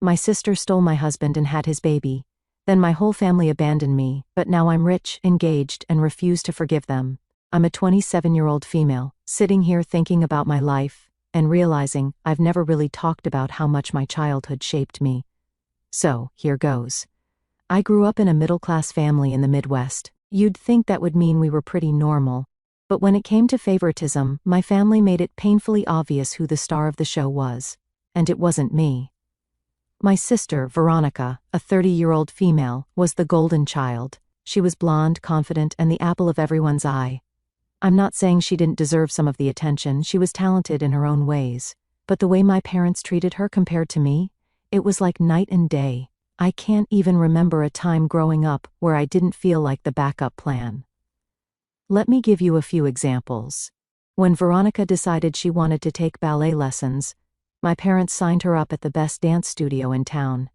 My sister stole my husband and had his baby. Then my whole family abandoned me, but now I'm rich, engaged, and refuse to forgive them. I'm a 27-year-old female, sitting here thinking about my life, and realizing I've never really talked about how much my childhood shaped me. So, here goes. I grew up in a middle-class family in the Midwest. You'd think that would mean we were pretty normal. But when it came to favoritism, my family made it painfully obvious who the star of the show was. And it wasn't me. My sister, Veronica, a 30-year-old female, was the golden child. She was blonde, confident, and the apple of everyone's eye. I'm not saying she didn't deserve some of the attention. She was talented in her own ways. But the way my parents treated her compared to me, it was like night and day. I can't even remember a time growing up where I didn't feel like the backup plan. Let me give you a few examples. When Veronica decided she wanted to take ballet lessons, my parents signed her up at the best dance studio in town.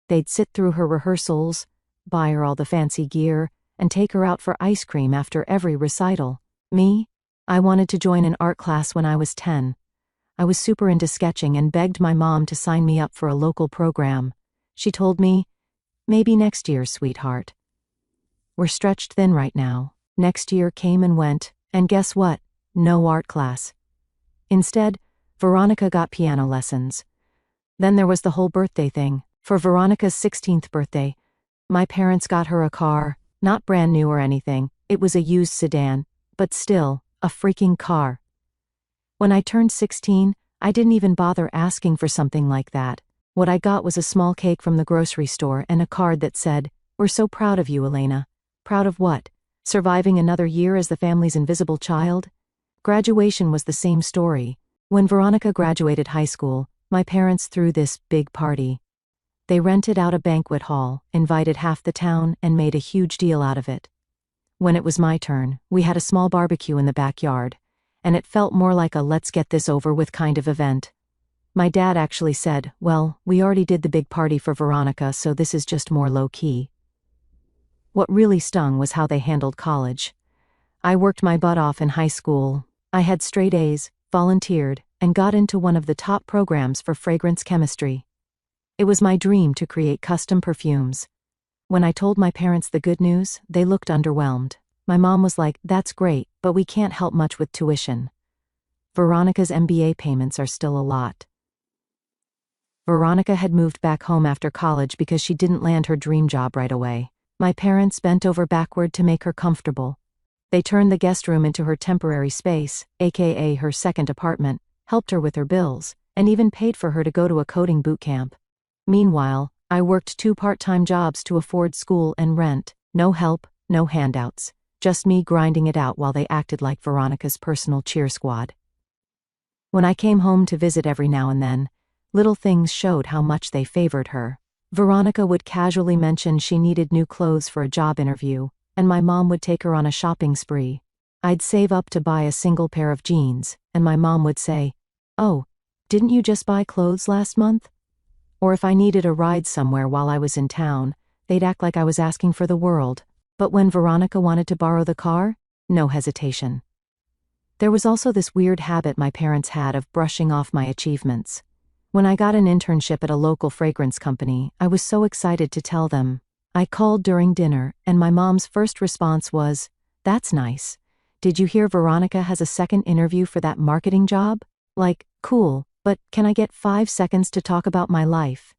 They'd sit through her rehearsals, buy her all the fancy gear, and take her out for ice cream after every recital. Me? I wanted to join an art class when I was 10. I was super into sketching and begged my mom to sign me up for a local program. She told me, "Maybe next year, sweetheart. We're stretched thin right now." Next year came and went, and guess what? No art class. Instead, Veronica got piano lessons. Then there was the whole birthday thing. For Veronica's 16th birthday, my parents got her a car, not brand new or anything. It was a used sedan, but still, a freaking car. When I turned 16, I didn't even bother asking for something like that. What I got was a small cake from the grocery store and a card that said, "We're so proud of you, Elena." Proud of what? Surviving another year as the family's invisible child? Graduation was the same story. When Veronica graduated high school, my parents threw this big party. They rented out a banquet hall, invited half the town, and made a huge deal out of it. When it was my turn, we had a small barbecue in the backyard, and it felt more like a let's get this over with kind of event. My dad actually said, "Well, we already did the big party for Veronica, so this is just more low-key." What really stung was how they handled college. I worked my butt off in high school. I had straight A's, volunteered, and got into one of the top programs for fragrance chemistry. It was my dream to create custom perfumes. When I told my parents the good news, they looked underwhelmed. My mom was like, "That's great, but we can't help much with tuition." Veronica's MBA payments are still a lot. Veronica had moved back home after college because she didn't land her dream job right away. My parents bent over backward to make her comfortable. They turned the guest room into her temporary space, aka her second apartment, helped her with her bills, and even paid for her to go to a coding boot camp. Meanwhile, I worked 2 part-time jobs to afford school and rent. No help, no handouts. Just me grinding it out while they acted like Veronica's personal cheer squad. When I came home to visit every now and then, little things showed how much they favored her. Veronica would casually mention she needed new clothes for a job interview, and my mom would take her on a shopping spree. I'd save up to buy a single pair of jeans, and my mom would say, "Oh, didn't you just buy clothes last month?" Or if I needed a ride somewhere while I was in town, they'd act like I was asking for the world. But when Veronica wanted to borrow the car, no hesitation. There was also this weird habit my parents had of brushing off my achievements. When I got an internship at a local fragrance company, I was so excited to tell them. I called during dinner, and my mom's first response was, "That's nice. Did you hear Veronica has a second interview for that marketing job? Like, cool, but can I get 5 seconds to talk about my life?"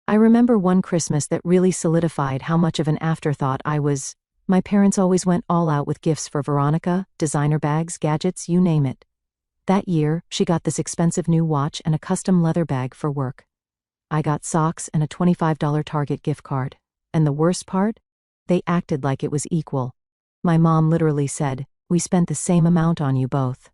I remember one Christmas that really solidified how much of an afterthought I was. My parents always went all out with gifts for Veronica, designer bags, gadgets, you name it. That year, she got this expensive new watch and a custom leather bag for work. I got socks and a $25 Target gift card. And the worst part? They acted like it was equal. My mom literally said, "We spent the same amount on you both."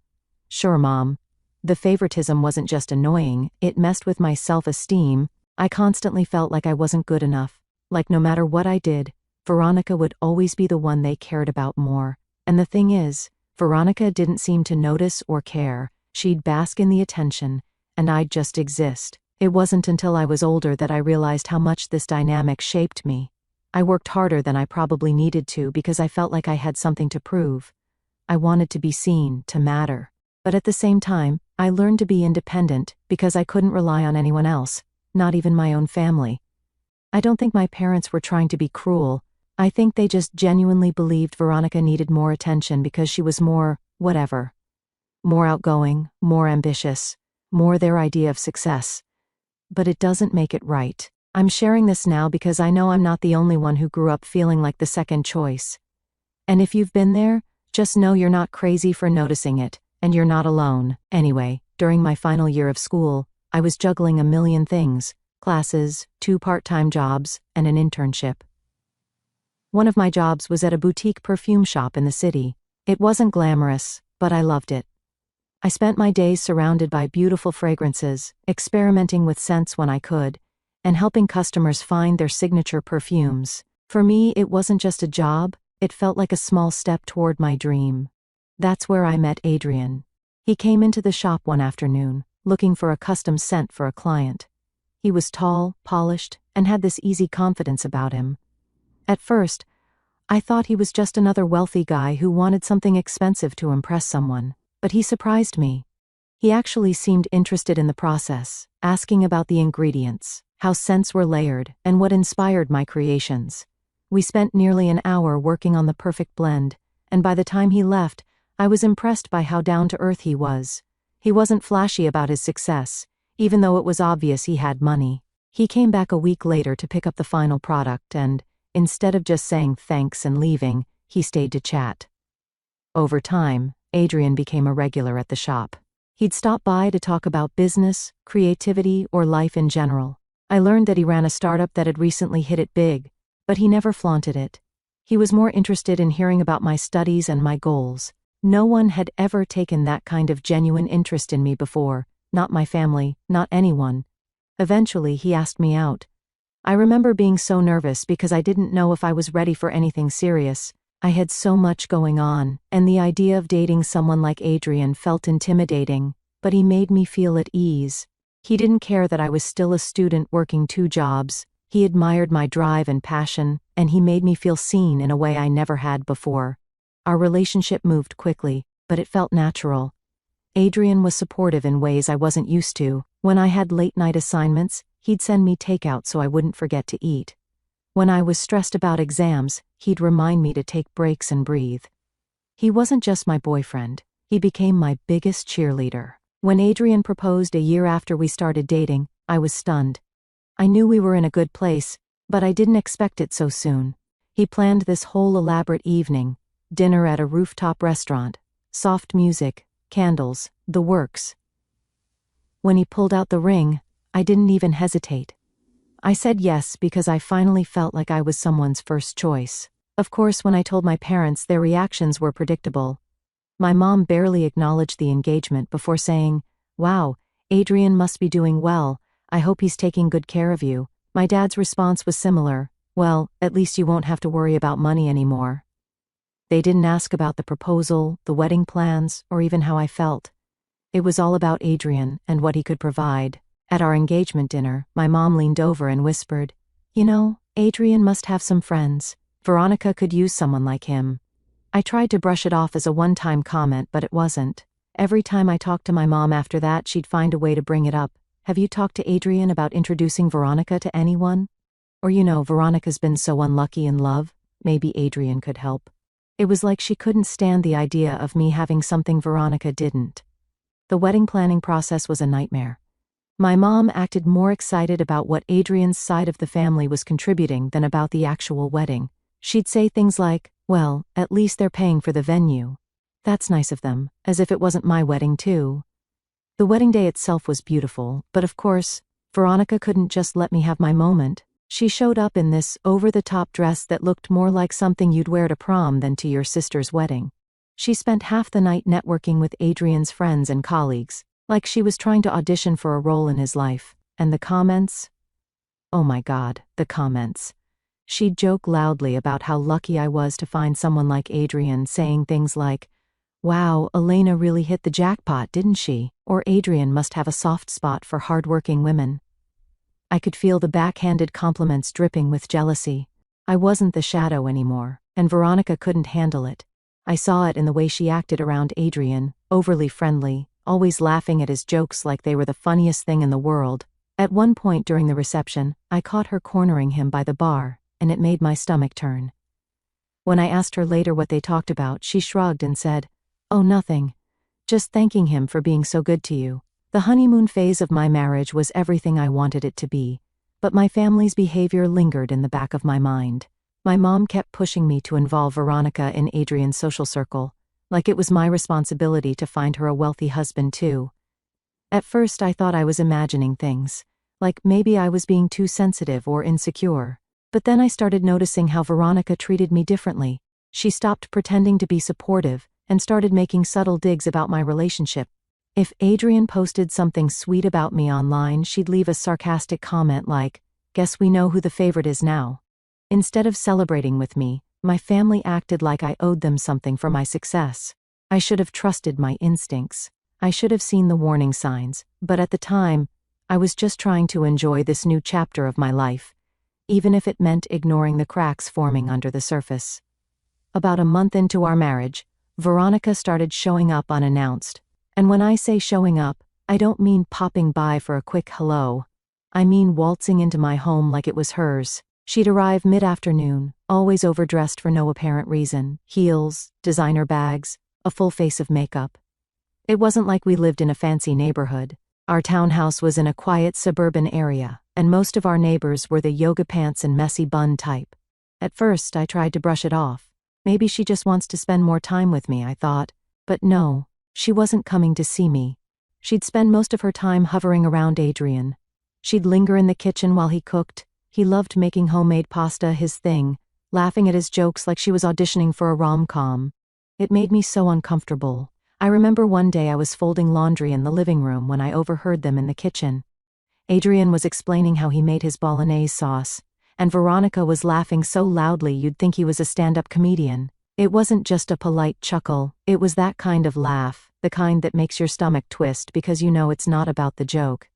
Sure, Mom. The favoritism wasn't just annoying, it messed with my self-esteem. I constantly felt like I wasn't good enough. Like no matter what I did, Veronica would always be the one they cared about more. And the thing is, Veronica didn't seem to notice or care. She'd bask in the attention, and I'd just exist. It wasn't until I was older that I realized how much this dynamic shaped me. I worked harder than I probably needed to because I felt like I had something to prove. I wanted to be seen, to matter. But at the same time, I learned to be independent because I couldn't rely on anyone else. not even my own family. I don't think my parents were trying to be cruel. I think they just genuinely believed Veronica needed more attention because she was more, whatever. More outgoing, more ambitious, more their idea of success. But it doesn't make it right. I'm sharing this now because I know I'm not the only one who grew up feeling like the second choice. And if you've been there, just know you're not crazy for noticing it, and you're not alone. Anyway, during my final year of school, I was juggling a million things: classes, 2 part-time jobs, and an internship. One of my jobs was at a boutique perfume shop in the city. It wasn't glamorous, but I loved it. I spent my days surrounded by beautiful fragrances, experimenting with scents when I could, and helping customers find their signature perfumes. For me, it wasn't just a job, it felt like a small step toward my dream. That's where I met Adrian. He came into the shop one afternoon, looking for a custom scent for a client. He was tall, polished, and had this easy confidence about him. At first, I thought he was just another wealthy guy who wanted something expensive to impress someone, but he surprised me. He actually seemed interested in the process, asking about the ingredients, how scents were layered, and what inspired my creations. We spent nearly an hour working on the perfect blend, and by the time he left, I was impressed by how down-to-earth he was. He wasn't flashy about his success, even though it was obvious he had money. He came back a week later to pick up the final product and, instead of just saying thanks and leaving, he stayed to chat. Over time, Adrian became a regular at the shop. He'd stop by to talk about business, creativity, or life in general. I learned that he ran a startup that had recently hit it big, but he never flaunted it. He was more interested in hearing about my studies and my goals. No one had ever taken that kind of genuine interest in me before, not my family, not anyone. Eventually, he asked me out. I remember being so nervous because I didn't know if I was ready for anything serious. I had so much going on, and the idea of dating someone like Adrian felt intimidating, but he made me feel at ease. He didn't care that I was still a student working 2 jobs. He admired my drive and passion, and he made me feel seen in a way I never had before. Our relationship moved quickly, but it felt natural. Adrian was supportive in ways I wasn't used to. When I had late-night assignments, he'd send me takeout so I wouldn't forget to eat. When I was stressed about exams, he'd remind me to take breaks and breathe. He wasn't just my boyfriend, he became my biggest cheerleader. When Adrian proposed a year after we started dating, I was stunned. I knew we were in a good place, but I didn't expect it so soon. He planned this whole elaborate evening, dinner at a rooftop restaurant, soft music, candles, the works. When he pulled out the ring, I didn't even hesitate. I said yes because I finally felt like I was someone's first choice. Of course, when I told my parents, their reactions were predictable. My mom barely acknowledged the engagement before saying, "Wow, Adrian must be doing well. I hope he's taking good care of you." My dad's response was similar. "Well, at least you won't have to worry about money anymore." They didn't ask about the proposal, the wedding plans, or even how I felt. It was all about Adrian and what he could provide. At our engagement dinner, my mom leaned over and whispered, "You know, Adrian must have some friends. Veronica could use someone like him." I tried to brush it off as a one-time comment, but it wasn't. Every time I talked to my mom after that, she'd find a way to bring it up. "Have you talked to Adrian about introducing Veronica to anyone? Or Veronica's been so unlucky in love, maybe Adrian could help." It was like she couldn't stand the idea of me having something Veronica didn't. The wedding planning process was a nightmare. My mom acted more excited about what Adrian's side of the family was contributing than about the actual wedding. She'd say things like, "Well, at least they're paying for the venue. That's nice of them," as if it wasn't my wedding too. The wedding day itself was beautiful, but of course, Veronica couldn't just let me have my moment. She showed up in this over-the-top dress that looked more like something you'd wear to prom than to your sister's wedding. She spent half the night networking with Adrian's friends and colleagues, like she was trying to audition for a role in his life. And the comments? Oh my God, the comments. She'd joke loudly about how lucky I was to find someone like Adrian, saying things like, "Wow, Elena really hit the jackpot, didn't she?" Or "Adrian must have a soft spot for hardworking women." I could feel the backhanded compliments dripping with jealousy. I wasn't the shadow anymore, and Veronica couldn't handle it. I saw it in the way she acted around Adrian, overly friendly, always laughing at his jokes like they were the funniest thing in the world. At one point during the reception, I caught her cornering him by the bar, and it made my stomach turn. When I asked her later what they talked about, she shrugged and said, "Oh, nothing. Just thanking him for being so good to you." The honeymoon phase of my marriage was everything I wanted it to be, but my family's behavior lingered in the back of my mind. My mom kept pushing me to involve Veronica in Adrian's social circle, like it was my responsibility to find her a wealthy husband too. At first I thought I was imagining things, like maybe I was being too sensitive or insecure. But then I started noticing how Veronica treated me differently. She stopped pretending to be supportive and started making subtle digs about my relationship. If Adrian posted something sweet about me online, she'd leave a sarcastic comment like, "Guess we know who the favorite is now." Instead of celebrating with me, my family acted like I owed them something for my success. I should have trusted my instincts. I should have seen the warning signs, but at the time, I was just trying to enjoy this new chapter of my life, even if it meant ignoring the cracks forming under the surface. About a month into our marriage, Veronica started showing up unannounced. And when I say showing up, I don't mean popping by for a quick hello. I mean waltzing into my home like it was hers. She'd arrive mid-afternoon, always overdressed for no apparent reason, heels, designer bags, a full face of makeup. It wasn't like we lived in a fancy neighborhood. Our townhouse was in a quiet suburban area, and most of our neighbors were the yoga pants and messy bun type. At first, I tried to brush it off. Maybe she just wants to spend more time with me, I thought. But no, she wasn't coming to see me. She'd spend most of her time hovering around Adrian. She'd linger in the kitchen while he cooked. He loved making homemade pasta his thing, laughing at his jokes like she was auditioning for a rom-com. It made me so uncomfortable. I remember one day I was folding laundry in the living room when I overheard them in the kitchen. Adrian was explaining how he made his bolognese sauce, and Veronica was laughing so loudly you'd think he was a stand-up comedian. It wasn't just a polite chuckle, it was that kind of laugh, the kind that makes your stomach twist because you know it's not about the joke.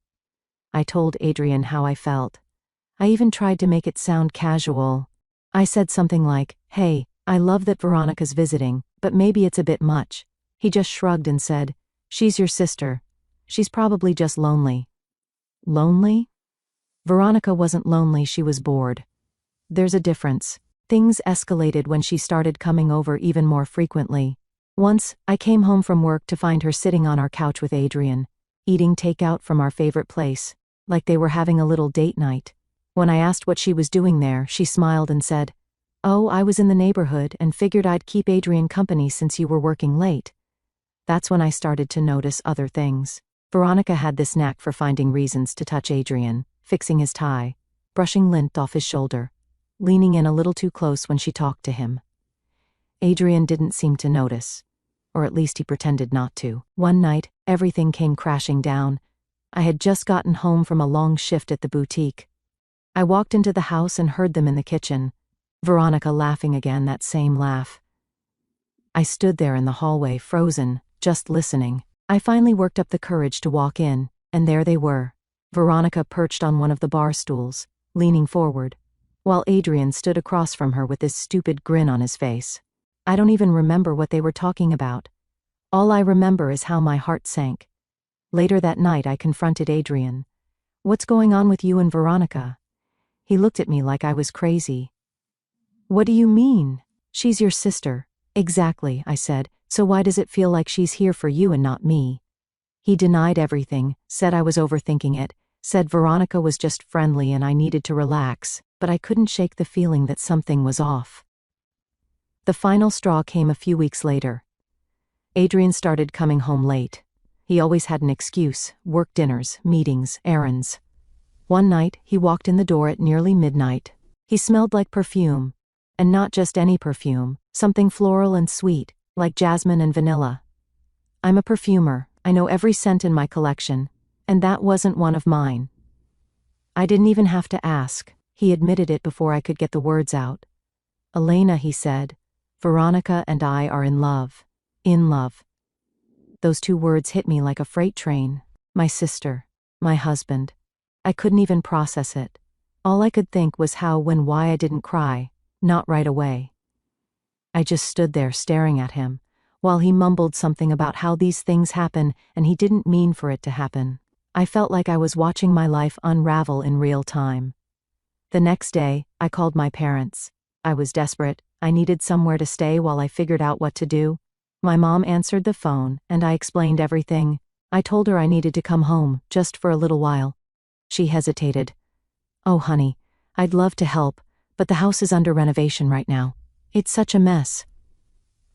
I told Adrian how I felt. I even tried to make it sound casual. I said something like, "Hey, I love that Veronica's visiting, but maybe it's a bit much." He just shrugged and said, "She's your sister. She's probably just lonely." Lonely? Veronica wasn't lonely, she was bored. There's a difference. Things escalated when she started coming over even more frequently. Once, I came home from work to find her sitting on our couch with Adrian, eating takeout from our favorite place, like they were having a little date night. When I asked what she was doing there, she smiled and said, "Oh, I was in the neighborhood and figured I'd keep Adrian company since you were working late." That's when I started to notice other things. Veronica had this knack for finding reasons to touch Adrian, fixing his tie, brushing lint off his shoulder, leaning in a little too close when she talked to him. Adrian didn't seem to notice, or at least he pretended not to. One night, everything came crashing down. I had just gotten home from a long shift at the boutique. I walked into the house and heard them in the kitchen, Veronica laughing again, that same laugh. I stood there in the hallway, frozen, just listening. I finally worked up the courage to walk in, and there they were. Veronica perched on one of the bar stools, leaning forward, while Adrian stood across from her with this stupid grin on his face. I don't even remember what they were talking about. All I remember is how my heart sank. Later that night I confronted Adrian. "What's going on with you and Veronica?" He looked at me like I was crazy. "What do you mean? She's your sister." "Exactly," I said. "So why does it feel like she's here for you and not me?" He denied everything, said I was overthinking it, said Veronica was just friendly and I needed to relax, but I couldn't shake the feeling that something was off. The final straw came a few weeks later. Adrian started coming home late. He always had an excuse: work dinners, meetings, errands. One night, he walked in the door at nearly midnight. He smelled like perfume. And not just any perfume, something floral and sweet, like jasmine and vanilla. I'm a perfumer, I know every scent in my collection, and that wasn't one of mine. I didn't even have to ask, he admitted it before I could get the words out. "Elena," he said, "Veronica and I are in love. In love." Those two words hit me like a freight train. My sister, my husband. I couldn't even process it. All I could think was how, when, why I didn't cry, not right away. I just stood there staring at him, while he mumbled something about how these things happen and he didn't mean for it to happen. I felt like I was watching my life unravel in real time. The next day, I called my parents. I was desperate. I needed somewhere to stay while I figured out what to do. My mom answered the phone, and I explained everything. I told her I needed to come home, just for a little while. She hesitated. "Oh, honey, I'd love to help, but the house is under renovation right now. It's such a mess."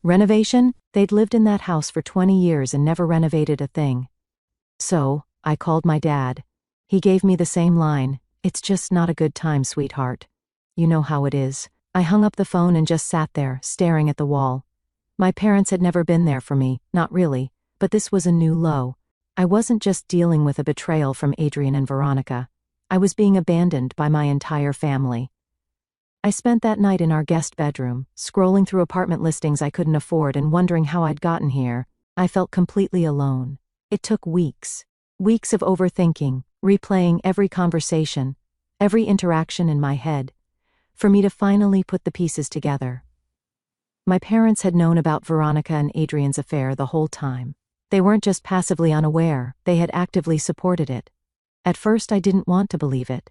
Renovation? They'd lived in that house for 20 years and never renovated a thing. So, I called my dad. He gave me the same line, "It's just not a good time, sweetheart." You know how it is. I hung up the phone and just sat there, staring at the wall. My parents had never been there for me, not really, but this was a new low. I wasn't just dealing with a betrayal from Adrian and Veronica. I was being abandoned by my entire family. I spent that night in our guest bedroom, scrolling through apartment listings I couldn't afford and wondering how I'd gotten here. I felt completely alone. It took weeks. Weeks of overthinking, replaying every conversation, every interaction in my head, for me to finally put the pieces together. My parents had known about Veronica and Adrian's affair the whole time. They weren't just passively unaware, they had actively supported it. At first I didn't want to believe it.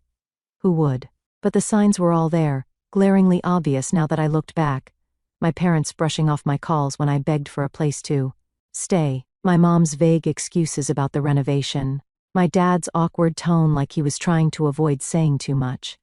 Who would? But the signs were all there, glaringly obvious now that I looked back. My parents brushing off my calls when I begged for a place to stay, my mom's vague excuses about the renovation, my dad's awkward tone like he was trying to avoid saying too much.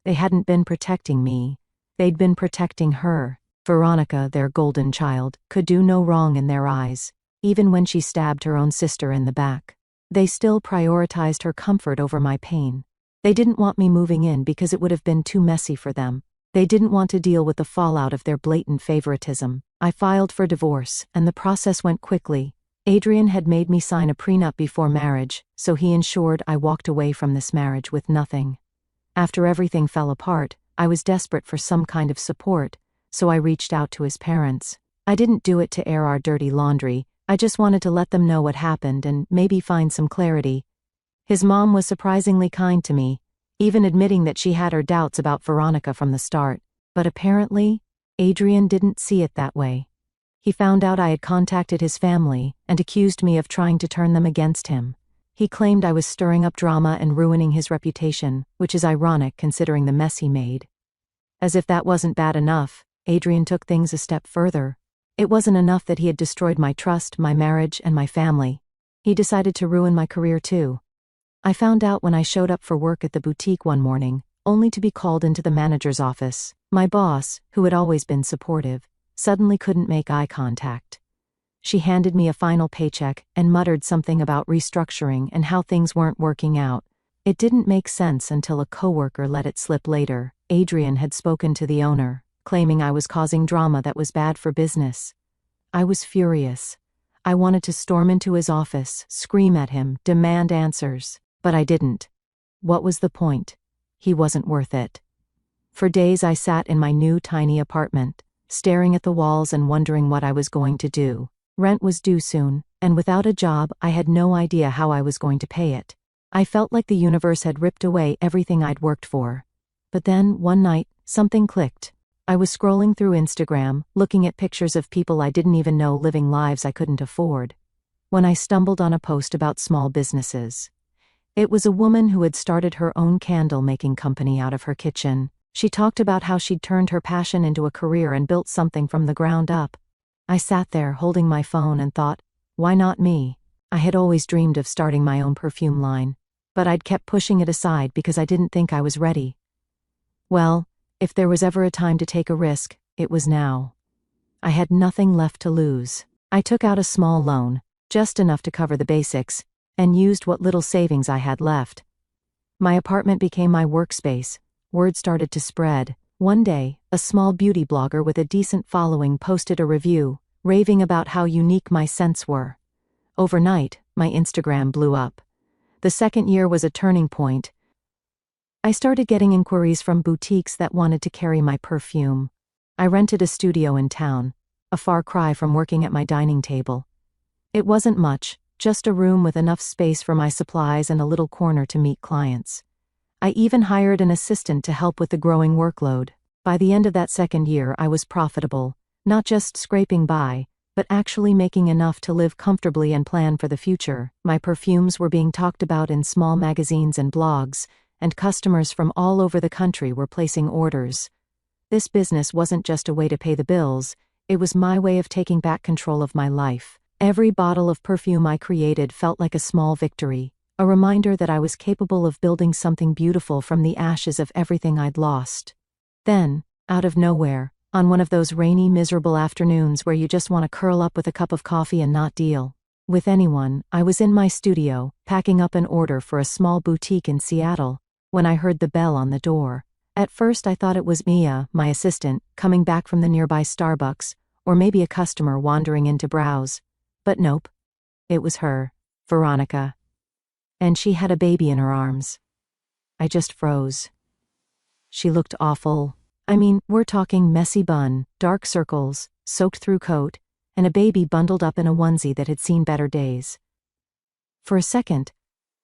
They hadn't been protecting me. They'd been protecting her. Veronica, their golden child, could do no wrong in their eyes, even when she stabbed her own sister in the back. They still prioritized her comfort over my pain. They didn't want me moving in because it would have been too messy for them. They didn't want to deal with the fallout of their blatant favoritism. I filed for divorce, and the process went quickly. Adrian had made me sign a prenup before marriage, so he ensured I walked away from this marriage with nothing. After everything fell apart, I was desperate for some kind of support, so I reached out to his parents. I didn't do it to air our dirty laundry, I just wanted to let them know what happened and maybe find some clarity. His mom was surprisingly kind to me, even admitting that she had her doubts about Veronica from the start. But apparently, Adrian didn't see it that way. He found out I had contacted his family and accused me of trying to turn them against him. He claimed I was stirring up drama and ruining his reputation, which is ironic considering the mess he made. As if that wasn't bad enough, Adrian took things a step further. It wasn't enough that he had destroyed my trust, my marriage, and my family. He decided to ruin my career too. I found out when I showed up for work at the boutique one morning, only to be called into the manager's office. My boss, who had always been supportive, suddenly couldn't make eye contact. She handed me a final paycheck and muttered something about restructuring and how things weren't working out. It didn't make sense until a coworker let it slip later. Adrian had spoken to the owner, claiming I was causing drama that was bad for business. I was furious. I wanted to storm into his office, scream at him, demand answers, but I didn't. What was the point? He wasn't worth it. For days I sat in my new tiny apartment, staring at the walls and wondering what I was going to do. Rent was due soon, and without a job, I had no idea how I was going to pay it. I felt like the universe had ripped away everything I'd worked for. But then, one night, something clicked. I was scrolling through Instagram, looking at pictures of people I didn't even know living lives I couldn't afford, when I stumbled on a post about small businesses. It was a woman who had started her own candle-making company out of her kitchen. She talked about how she'd turned her passion into a career and built something from the ground up. I sat there holding my phone and thought, why not me? I had always dreamed of starting my own perfume line, but I'd kept pushing it aside because I didn't think I was ready. Well, if there was ever a time to take a risk, it was now. I had nothing left to lose. I took out a small loan, just enough to cover the basics, and used what little savings I had left. My apartment became my workspace. Word started to spread. One day, a small beauty blogger with a decent following posted a review, raving about how unique my scents were. Overnight, my Instagram blew up. The second year was a turning point. I started getting inquiries from boutiques that wanted to carry my perfume. I rented a studio in town, a far cry from working at my dining table. It wasn't much, just a room with enough space for my supplies and a little corner to meet clients. I even hired an assistant to help with the growing workload. By the end of that second year, I was profitable, not just scraping by, but actually making enough to live comfortably and plan for the future. My perfumes were being talked about in small magazines and blogs, and customers from all over the country were placing orders. This business wasn't just a way to pay the bills, it was my way of taking back control of my life. Every bottle of perfume I created felt like a small victory, a reminder that I was capable of building something beautiful from the ashes of everything I'd lost. Then, out of nowhere, on one of those rainy, miserable afternoons where you just want to curl up with a cup of coffee and not deal with anyone, I was in my studio, packing up an order for a small boutique in Seattle, when I heard the bell on the door. At first I thought it was Mia, my assistant, coming back from the nearby Starbucks, or maybe a customer wandering in to browse. But nope. It was her, Veronica. And she had a baby in her arms. I just froze. She looked awful. I mean, we're talking messy bun, dark circles, soaked through coat, and a baby bundled up in a onesie that had seen better days. For a second,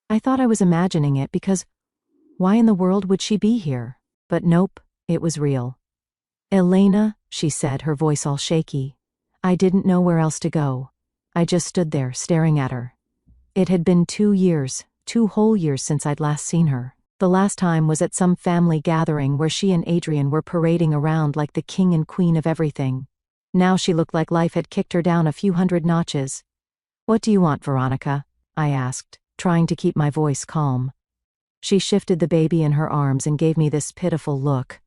I thought I was imagining it because why in the world would she be here? But nope, it was real. Elena, she said, her voice all shaky. I didn't know where else to go. I just stood there, staring at her. It had been 2 years, 2 whole years since I'd last seen her. The last time was at some family gathering where she and Adrian were parading around like the king and queen of everything. Now she looked like life had kicked her down a few hundred notches. What do you want, Veronica? I asked, trying to keep my voice calm. She shifted the baby in her arms and gave me this pitiful look.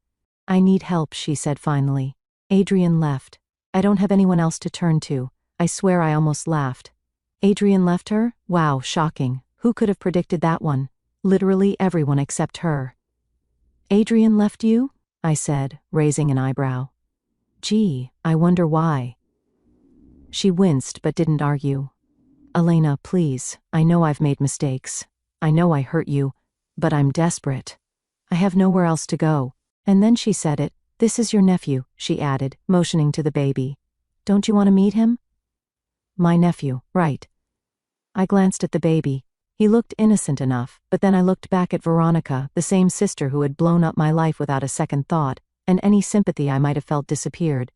I need help, she said finally. Adrian left. I don't have anyone else to turn to. I swear I almost laughed. Adrian left her? Wow, shocking. Who could have predicted that one? Literally everyone except her. Adrian left you? I said, raising an eyebrow. Gee, I wonder why. She winced but didn't argue. Elena, please, I know I've made mistakes. I know I hurt you, but I'm desperate. I have nowhere else to go. And then she said it. This is your nephew, she added, motioning to the baby. Don't you want to meet him? My nephew, right. I glanced at the baby. He looked innocent enough, but then I looked back at Veronica, the same sister who had blown up my life without a second thought, and any sympathy I might have felt disappeared.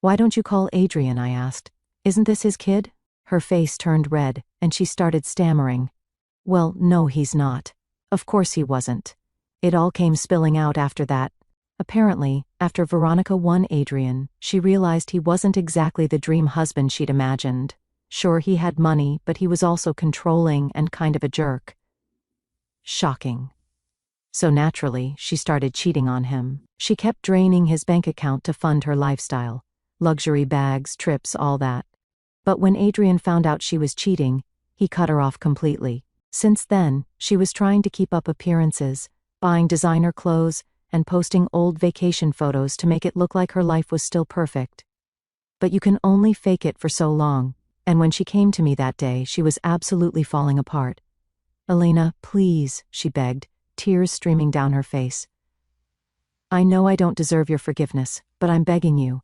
Why don't you call Adrian? I asked. Isn't this his kid? Her face turned red, and she started stammering. Well, no, he's not. Of course he wasn't. It all came spilling out after that. Apparently, after Veronica won Adrian, she realized he wasn't exactly the dream husband she'd imagined. Sure, he had money, but he was also controlling and kind of a jerk. Shocking. So naturally, she started cheating on him. She kept draining his bank account to fund her lifestyle. Luxury bags, trips, all that. But when Adrian found out she was cheating, he cut her off completely. Since then, she was trying to keep up appearances, buying designer clothes, and posting old vacation photos to make it look like her life was still perfect. But you can only fake it for so long, and when she came to me that day, she was absolutely falling apart. Elena, please, she begged, tears streaming down her face. I know I don't deserve your forgiveness, but I'm begging you.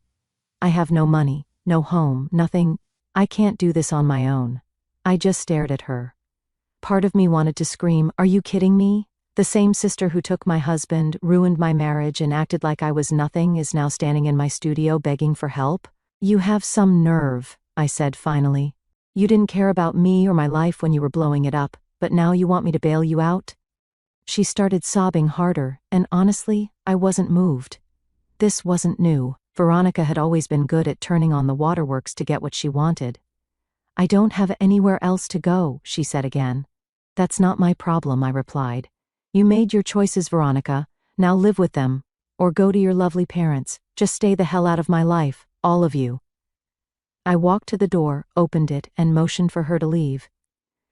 I have no money, no home, nothing. I can't do this on my own. I just stared at her. Part of me wanted to scream, are you kidding me? The same sister who took my husband, ruined my marriage, and acted like I was nothing is now standing in my studio begging for help? You have some nerve, I said finally. You didn't care about me or my life when you were blowing it up, but now you want me to bail you out? She started sobbing harder, and honestly, I wasn't moved. This wasn't new. Veronica had always been good at turning on the waterworks to get what she wanted. I don't have anywhere else to go, she said again. That's not my problem, I replied. You made your choices, Veronica. Now live with them. Or go to your lovely parents. Just stay the hell out of my life, all of you. I walked to the door, opened it, and motioned for her to leave.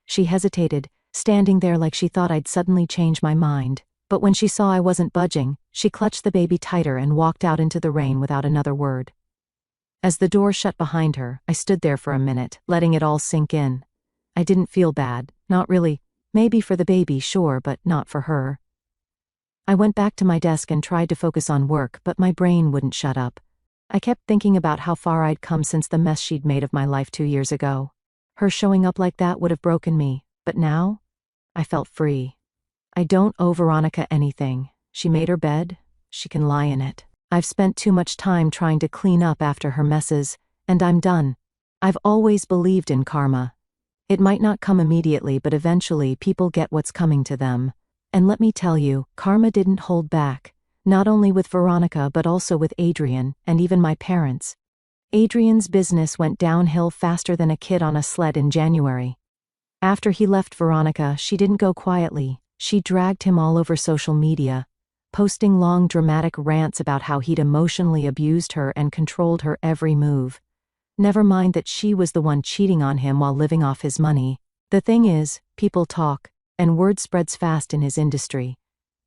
She hesitated, standing there like she thought I'd suddenly change my mind. But when she saw I wasn't budging, she clutched the baby tighter and walked out into the rain without another word. As the door shut behind her, I stood there for a minute, letting it all sink in. I didn't feel bad, not really. Maybe for the baby, sure, but not for her. I went back to my desk and tried to focus on work, but my brain wouldn't shut up. I kept thinking about how far I'd come since the mess she'd made of my life 2 years ago. Her showing up like that would have broken me, but now, I felt free. I don't owe Veronica anything. She made her bed, she can lie in it. I've spent too much time trying to clean up after her messes, And I'm done. I've always believed in karma. It might not come immediately, but eventually people get what's coming to them. And let me tell you, karma didn't hold back. Not only with Veronica but also with Adrian, and even my parents. Adrian's business went downhill faster than a kid on a sled in January. After he left Veronica, she didn't go quietly. She dragged him all over social media, posting long dramatic rants about how he'd emotionally abused her and controlled her every move. Never mind that she was the one cheating on him while living off his money. The thing is, people talk, and word spreads fast in his industry.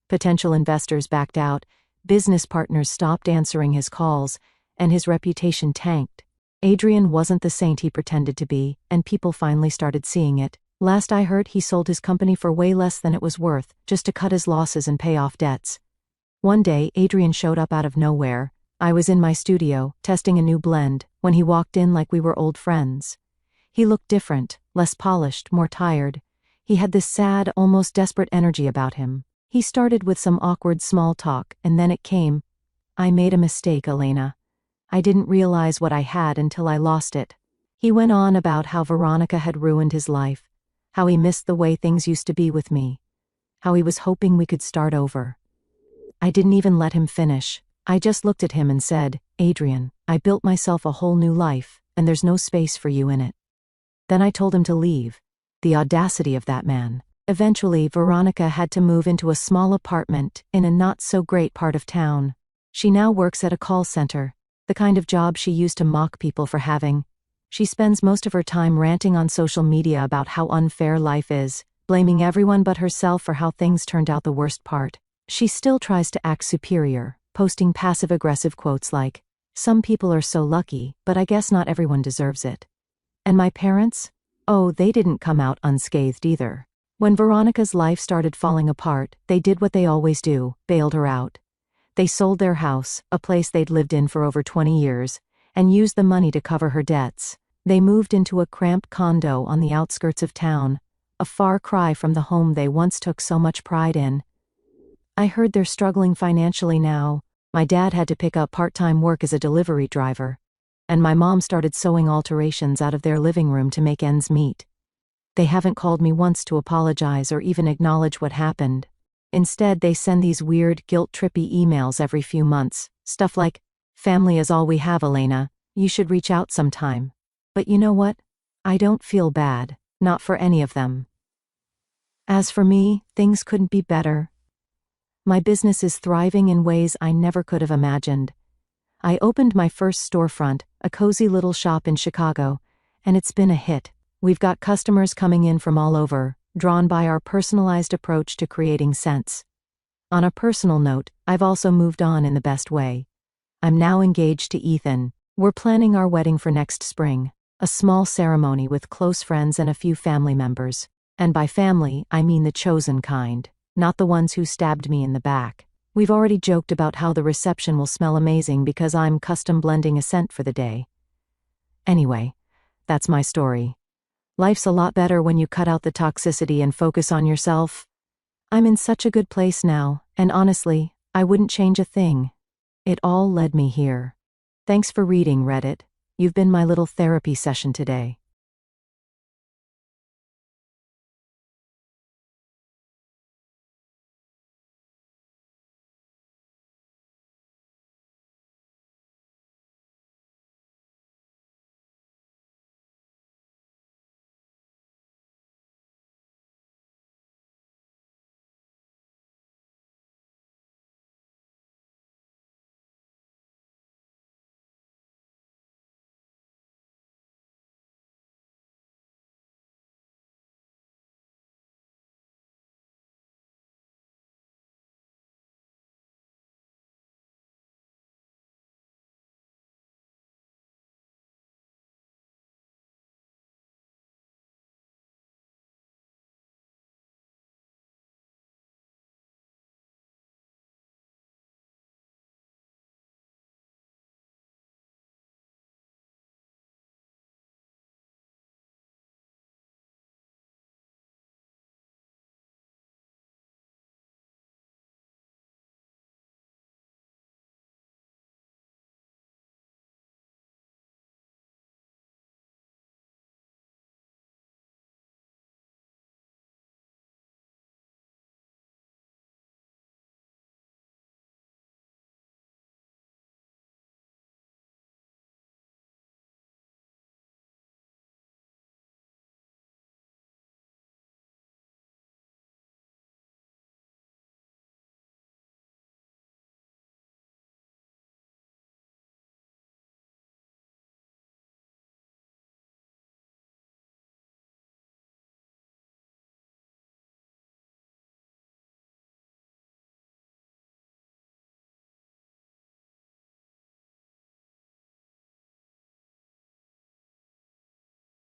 Potential investors backed out, business partners stopped answering his calls, and his reputation tanked. Adrian wasn't the saint he pretended to be, and people finally started seeing it. Last I heard, he sold his company for way less than it was worth, just to cut his losses and pay off debts. One day, Adrian showed up out of nowhere. I was in my studio, testing a new blend, when he walked in like we were old friends. He looked different, less polished, more tired. He had this sad, almost desperate energy about him. He started with some awkward small talk, and then it came. "I made a mistake, Elena. I didn't realize what I had until I lost it." He went on about how Veronica had ruined his life, how he missed the way things used to be with me, how he was hoping we could start over. I didn't even let him finish. I just looked at him and said, "Adrian, I built myself a whole new life, and there's no space for you in it." Then I told him to leave. The audacity of that man. Eventually, Veronica had to move into a small apartment in a not-so-great part of town. She now works at a call center, the kind of job she used to mock people for having. She spends most of her time ranting on social media about how unfair life is, blaming everyone but herself for how things turned out the worst part. She still tries to act superior, posting passive-aggressive quotes like, "Some people are so lucky, but I guess not everyone deserves it." And my parents? Oh, they didn't come out unscathed either. When Veronica's life started falling apart, they did what they always do, bailed her out. They sold their house, a place they'd lived in for over 20 years, and used the money to cover her debts. They moved into a cramped condo on the outskirts of town, a far cry from the home they once took so much pride in. I heard they're struggling financially now. My dad had to pick up part-time work as a delivery driver, and my mom started sewing alterations out of their living room to make ends meet. They haven't called me once to apologize or even acknowledge what happened. Instead, they send these weird, guilt-trippy emails every few months, stuff like, "Family is all we have, Elena. You should reach out sometime." But you know what? I don't feel bad, not for any of them. As for me, things couldn't be better. My business is thriving in ways I never could have imagined. I opened my first storefront, a cozy little shop in Chicago, and it's been a hit. We've got customers coming in from all over, drawn by our personalized approach to creating sense. On a personal note, I've also moved on in the best way. I'm now engaged to Ethan. We're planning our wedding for next spring. A small ceremony with close friends and a few family members. And by family, I mean the chosen kind, not the ones who stabbed me in the back. We've already joked about how the reception will smell amazing because I'm custom blending a scent for the day. Anyway, that's my story. Life's a lot better when you cut out the toxicity and focus on yourself. I'm in such a good place now, and honestly, I wouldn't change a thing. It all led me here. Thanks for reading, Reddit. You've been my little therapy session today.